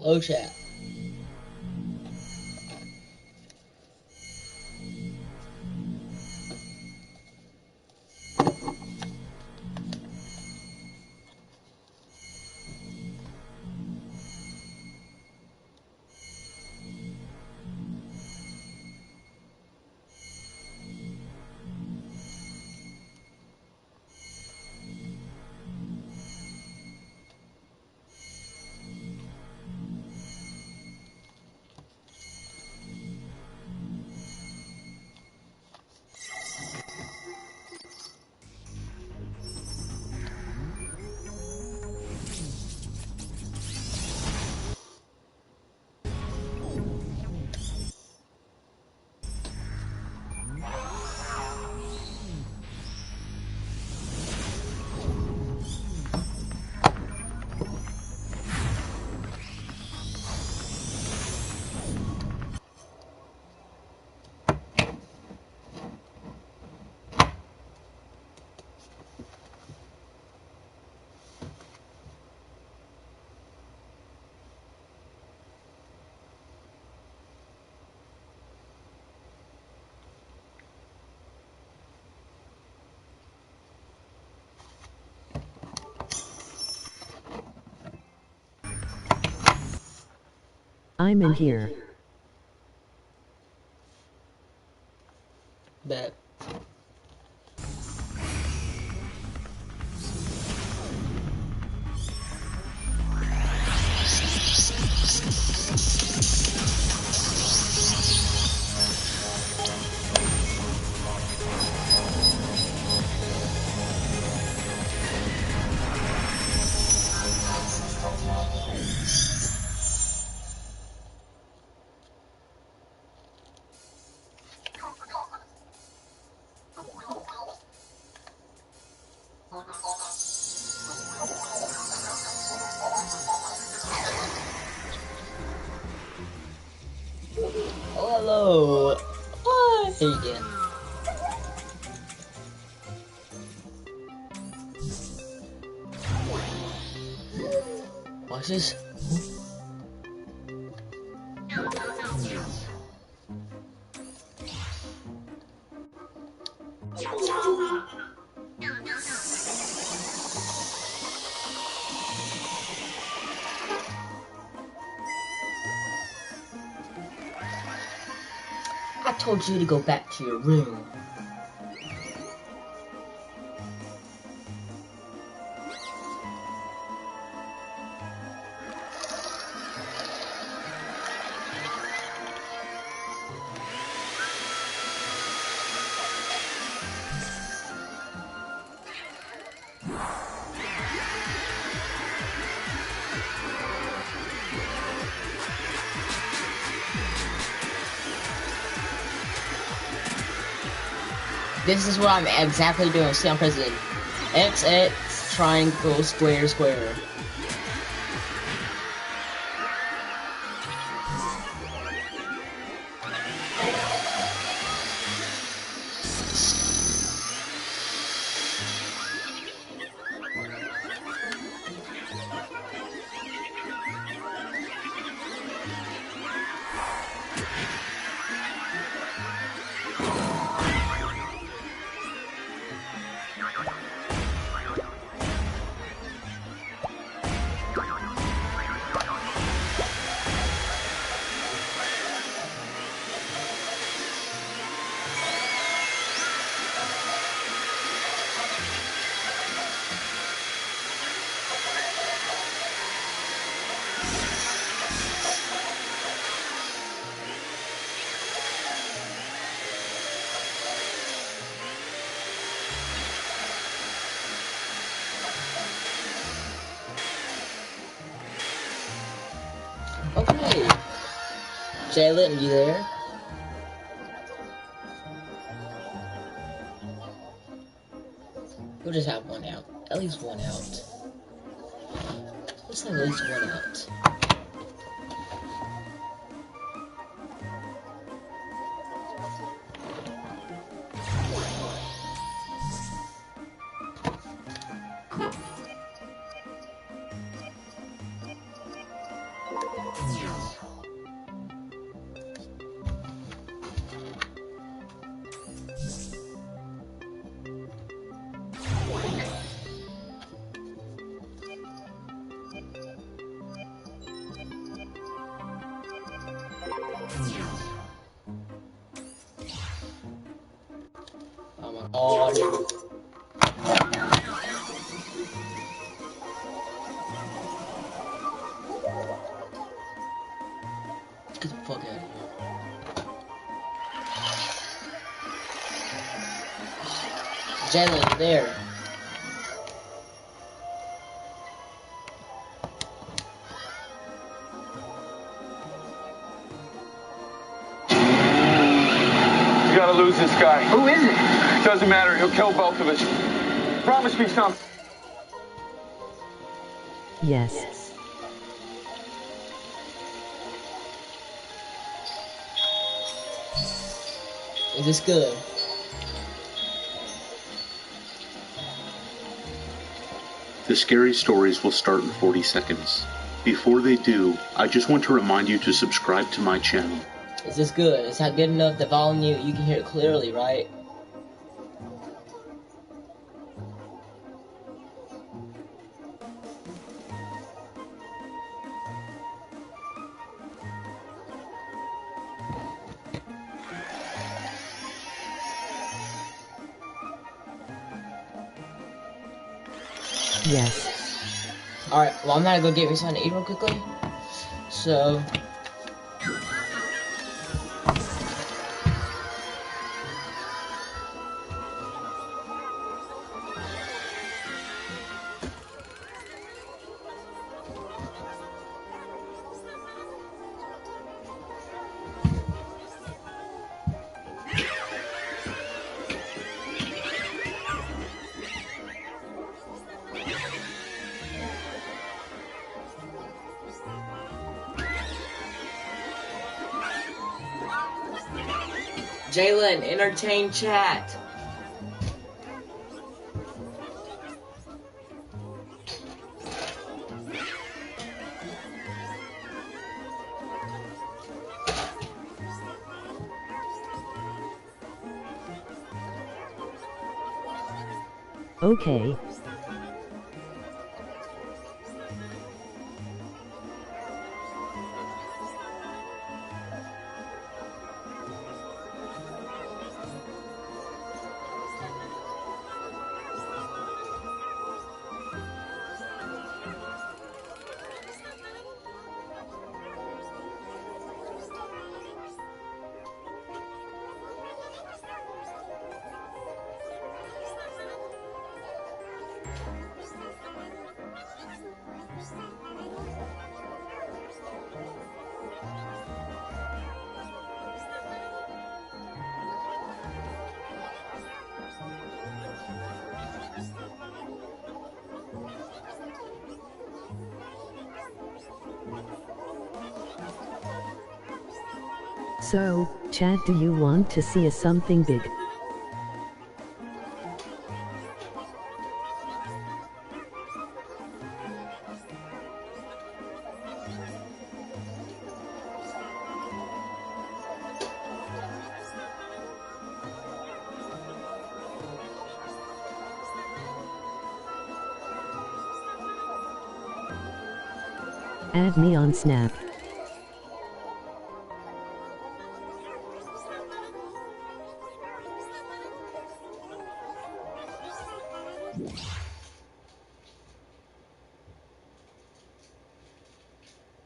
Oh chat. I'm in here. Bet. Oh, hello. Hi again. Watch this. I told you to go back to your room. This is what I'm exactly doing. See, I'm pressing X, X, triangle, square, square. Okay. Jalen, you there? We'll just have one out. At least one out. Let's have at least one out. Get the fuck out of here. Jalen, there. You gotta lose this guy. Who is it? Doesn't matter, he'll kill both of us. Promise me something. Yes. Is this good? The scary stories will start in 40 seconds. Before they do, I just want to remind you to subscribe to my channel. Is this good? Is that good enough? The volume, you can hear it clearly, right? Yes. Alright, well, I'm gonna go get me something to eat real quickly. So... Jalen, entertain chat. Okay. So, Chad, do you want to see something big? Add me on Snap.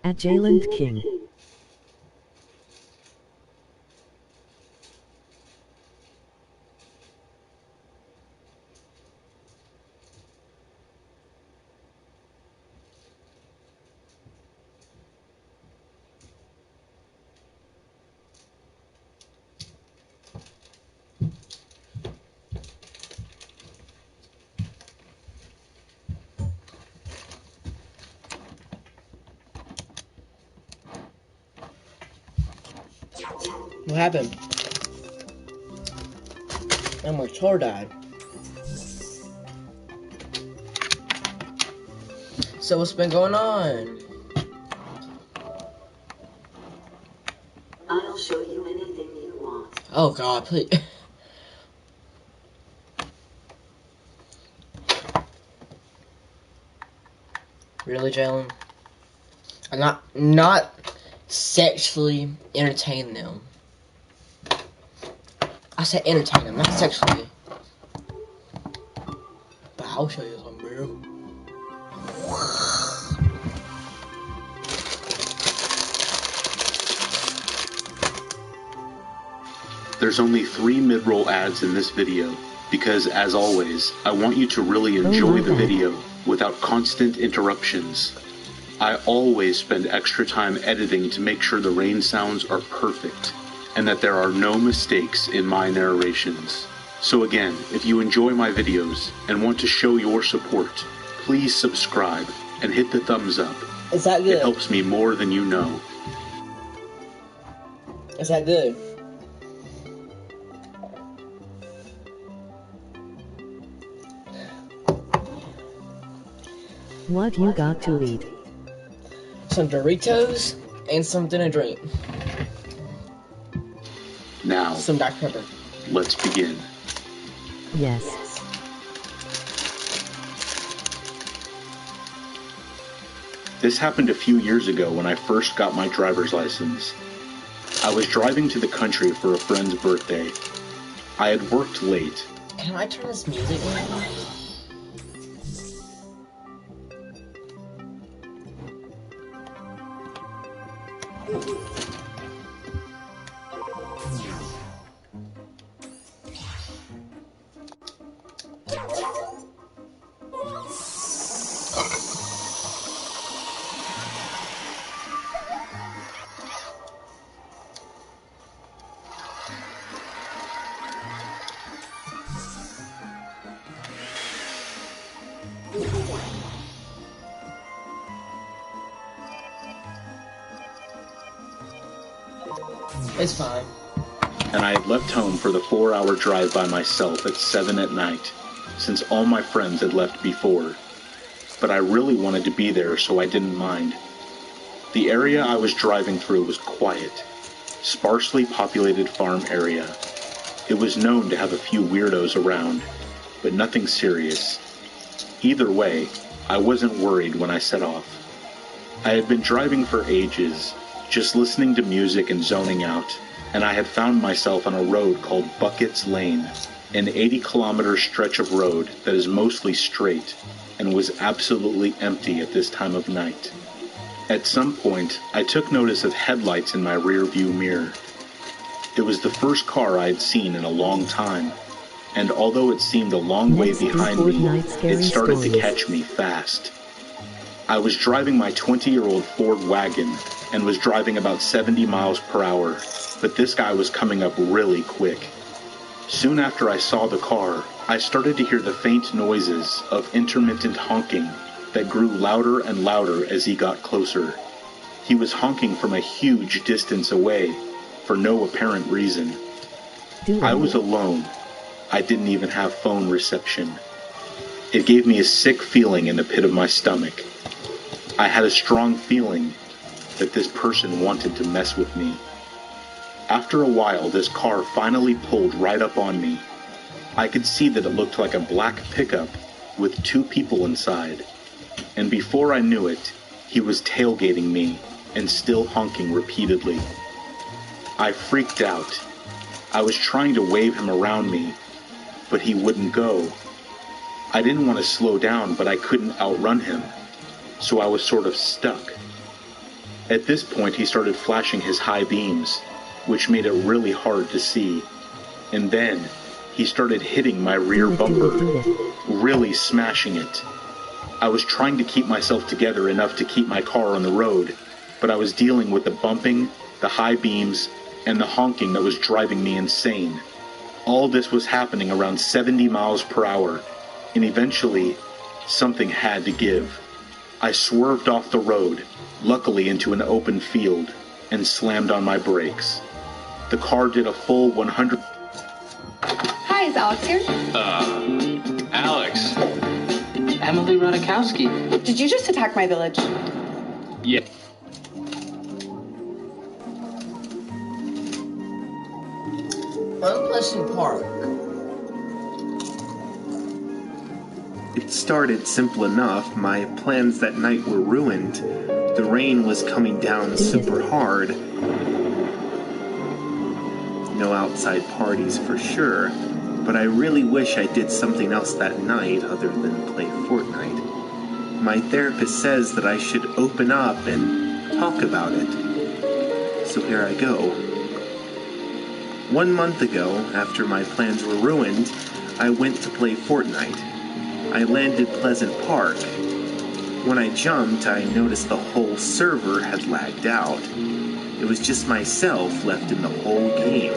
At Jalen King. What happened? And my chore died. So what's been going on? I'll show you anything you want. Oh God, please. Really, Jalen? I'm not sexually entertain them. I said entertain them, not sexually. I'll show you something, bro. There's only 3 mid-roll ads in this video, because as always, I want you to really enjoy the video without constant interruptions. I always spend extra time editing to make sure the rain sounds are perfect, and that there are no mistakes in my narrations. So again, if you enjoy my videos and want to show your support, please subscribe and hit the thumbs up. Is that good? It helps me more than you know. Is that good? What you got to eat? Some Doritos and something to drink. Now, Some Dr. Pepper. let's begin. Yes. This happened a few years ago when I first got my driver's license. I was driving to the country for a friend's birthday. I had worked late. Can I turn this music on? It's fine. And I had left home for the 4-hour drive by myself at 7 at night, since all my friends had left before. But I really wanted to be there, so I didn't mind. The area I was driving through was quiet, sparsely populated farm area. It was known to have a few weirdos around, but nothing serious. Either way, I wasn't worried when I set off. I had been driving for ages, just listening to music and zoning out, and I had found myself on a road called Buckets Lane, an 80-kilometer stretch of road that is mostly straight and was absolutely empty at this time of night. At some point, I took notice of headlights in my rear view mirror. It was the first car I had seen in a long time, and although it seemed a long way behind me, it started to catch me fast. I was driving my 20-year-old Ford wagon and was driving about 70 miles per hour, but this guy was coming up really quick. Soon after I saw the car, I started to hear the faint noises of intermittent honking that grew louder and louder as he got closer. He was honking from a huge distance away, for no apparent reason. I was alone. I didn't even have phone reception. It gave me a sick feeling in the pit of my stomach. I had a strong feeling that this person wanted to mess with me. After a while, this car finally pulled right up on me. I could see that it looked like a black pickup with 2 people inside. And before I knew it, he was tailgating me and still honking repeatedly. I freaked out. I was trying to wave him around me, but he wouldn't go. I didn't want to slow down, but I couldn't outrun him, so I was sort of stuck. At this point, he started flashing his high beams, which made it really hard to see. And then, he started hitting my rear bumper, really smashing it. I was trying to keep myself together enough to keep my car on the road, but I was dealing with the bumping, the high beams, and the honking that was driving me insane. All this was happening around 70 miles per hour, and eventually, something had to give. I swerved off the road, luckily into an open field, and slammed on my brakes. The car did a full 100... Hi, is Alex here? Alex. Emily Rodakowski. Did you just attack my village? Yeah. Unpleasant Park. It started simple enough. My plans that night were ruined. The rain was coming down super hard. No outside parties for sure. but I really wish I did something else that night other than play Fortnite. My therapist says that I should open up and talk about it. So here I go. 1 month ago, after my plans were ruined, I went to play Fortnite. I landed Pleasant Park. When I jumped, I noticed the whole server had lagged out. It was just myself left in the whole game.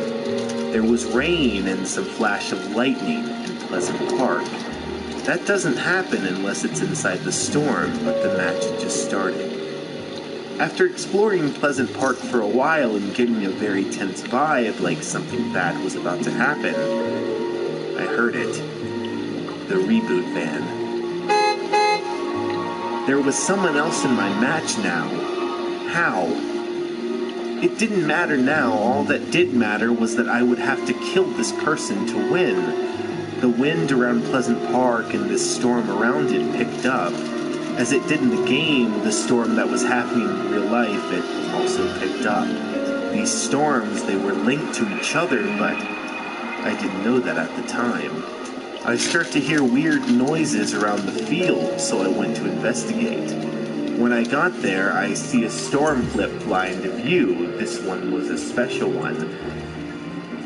There was rain and some flash of lightning in Pleasant Park. That doesn't happen unless it's inside the storm, but the match had just started. After exploring Pleasant Park for a while and getting a very tense vibe like something bad was about to happen, I heard it. The reboot van. There was someone else in my match now. How? It didn't matter now. All that did matter was that I would have to kill this person to win. The wind around Pleasant Park and this storm around it picked up. As it did in the game, the storm that was happening in real life, it also picked up. These storms, they were linked to each other, but I didn't know that at the time. I start to hear weird noises around the field, so I went to investigate. When I got there, I see a storm flip fly into view. This one was a special one.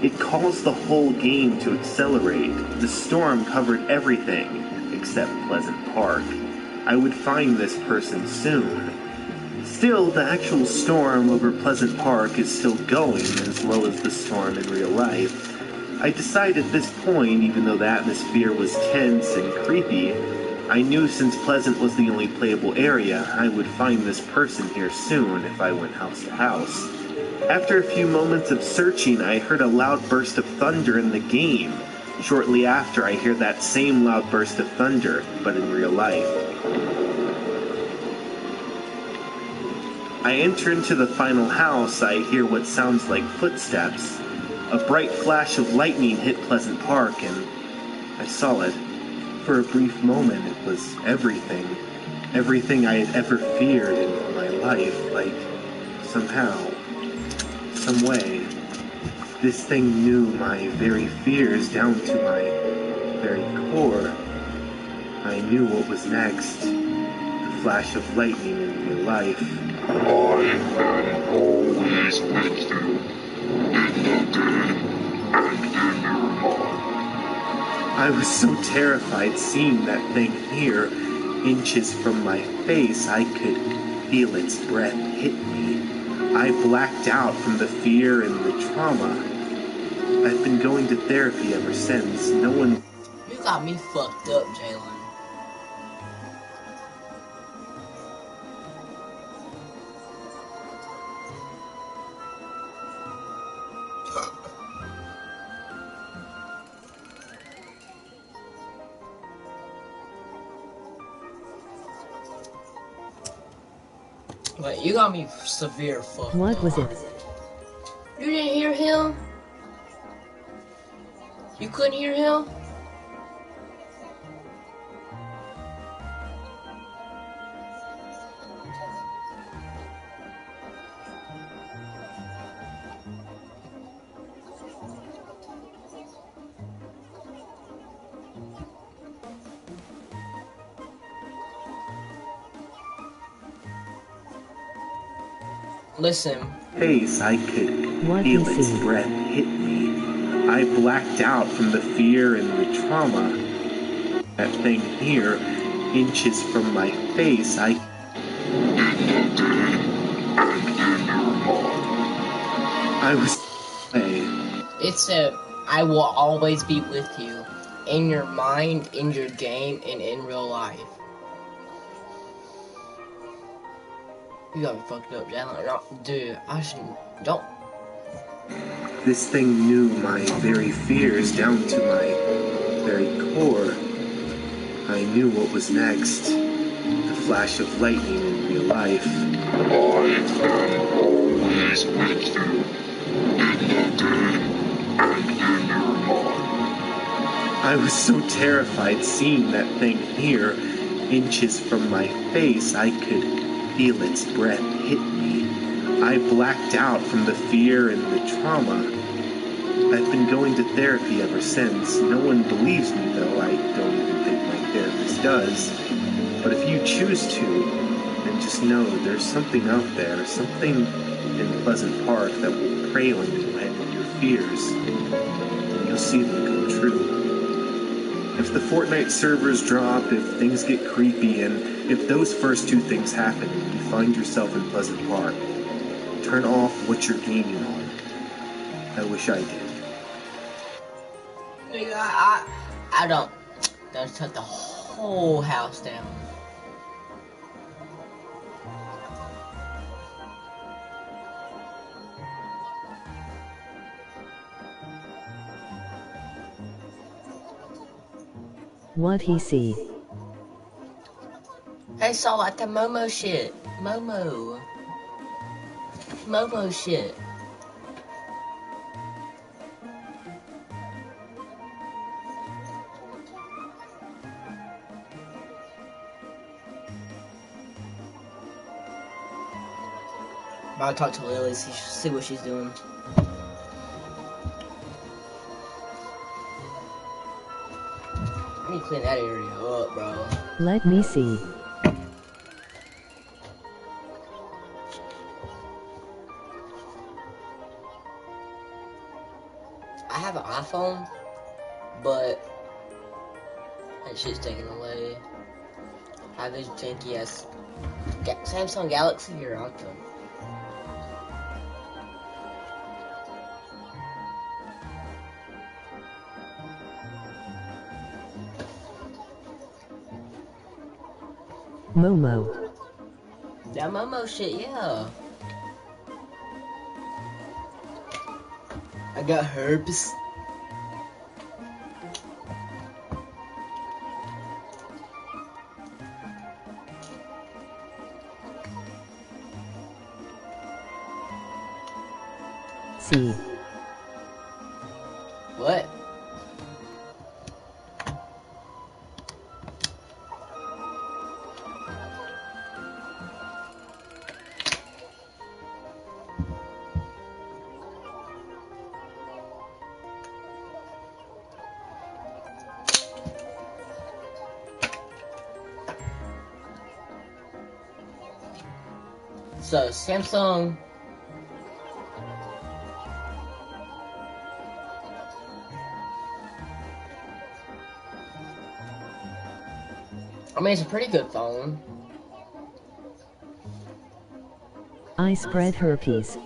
It caused the whole game to accelerate. The storm covered everything except Pleasant Park. I would find this person soon. Still, the actual storm over Pleasant Park is still going, as well as the storm in real life. I decided at this point, even though the atmosphere was tense and creepy, I knew since Pleasant was the only playable area, I would find this person here soon if I went house to house. After a few moments of searching, I heard a loud burst of thunder in the game. Shortly after, I hear that same loud burst of thunder, but in real life. I enter into the final house. I hear what sounds like footsteps. A bright flash of lightning hit Pleasant Park, and I saw it. For a brief moment, it was everything. Everything I had ever feared in my life, like, somehow, some way. This thing knew my very fears down to my very core. I knew what was next. The flash of lightning in real life. I am always with you, in the day and in your mind. I was so terrified seeing that thing here, inches from my face. I could feel its breath hit me. I blacked out from the fear and the trauma. I've been going to therapy ever since. No one... You got me fucked up, Jalen. But you got me severe fucked What up. was it? You didn't hear him? You couldn't hear him? Listen. Face, I could What feel you its see? breath hit me. I blacked out from the fear and the trauma. That thing here, inches from my face, I... I was... It said, I will always be with you. In your mind, in your game, and in real life. You got me fucked up, Jalen. No, dude, I shouldn't... Don't... This thing knew my very fears down to my very core. I knew what was next. The flash of lightning in real life. I am always with you, in the day and in your mind. I was so terrified seeing that thing here, inches from my face. I could feel its breath hit me. I blacked out from the fear and the trauma. I've been going to therapy ever since. No one believes me, though. I don't even think my therapist does. But if you choose to, then just know there's something out there, something in Pleasant Park that will prey on you and your fears, and you'll see them come true. If the Fortnite servers drop, if things get creepy, and if those first two things happen and you find yourself in Pleasant Park, turn off what you're gaming on. I wish I did. Nigga, I don't shut the whole house down. What he see? I saw like the Momo shit. Momo shit. I'll talk to Lily, see what she's doing. I need to clean that area up, bro. Let me see. I have an iPhone, but that shit's taken away. I have this janky ass Samsung Galaxy or Ultra. Momo. That Momo shit, yeah. I got herpes. See. What? So Samsung I mean, it's a pretty good phone. I spread herpes.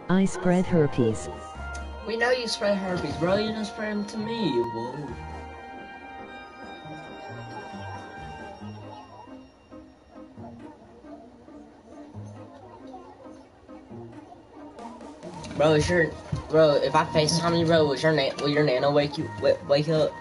I spread herpes. We know you spread herpes, bro. You didn't spread them to me. Whoa. Bro, if I FaceTime you, bro, will your nana wake up?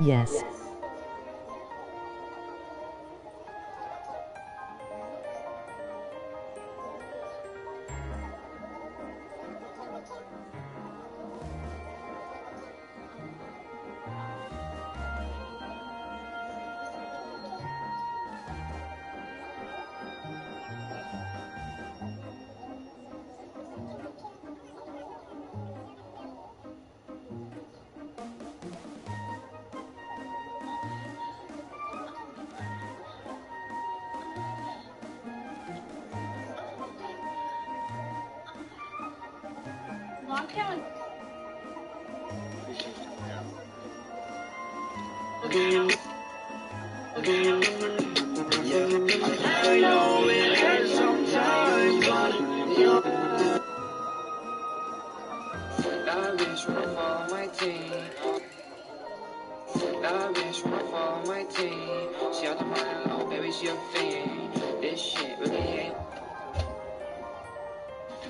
Yes.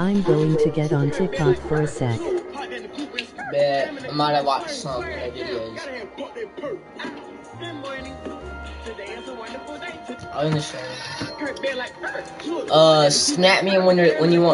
I'm going to get on TikTok for a sec. Bet I might have watched some of their videos. Oh, in the show. Snap me when you want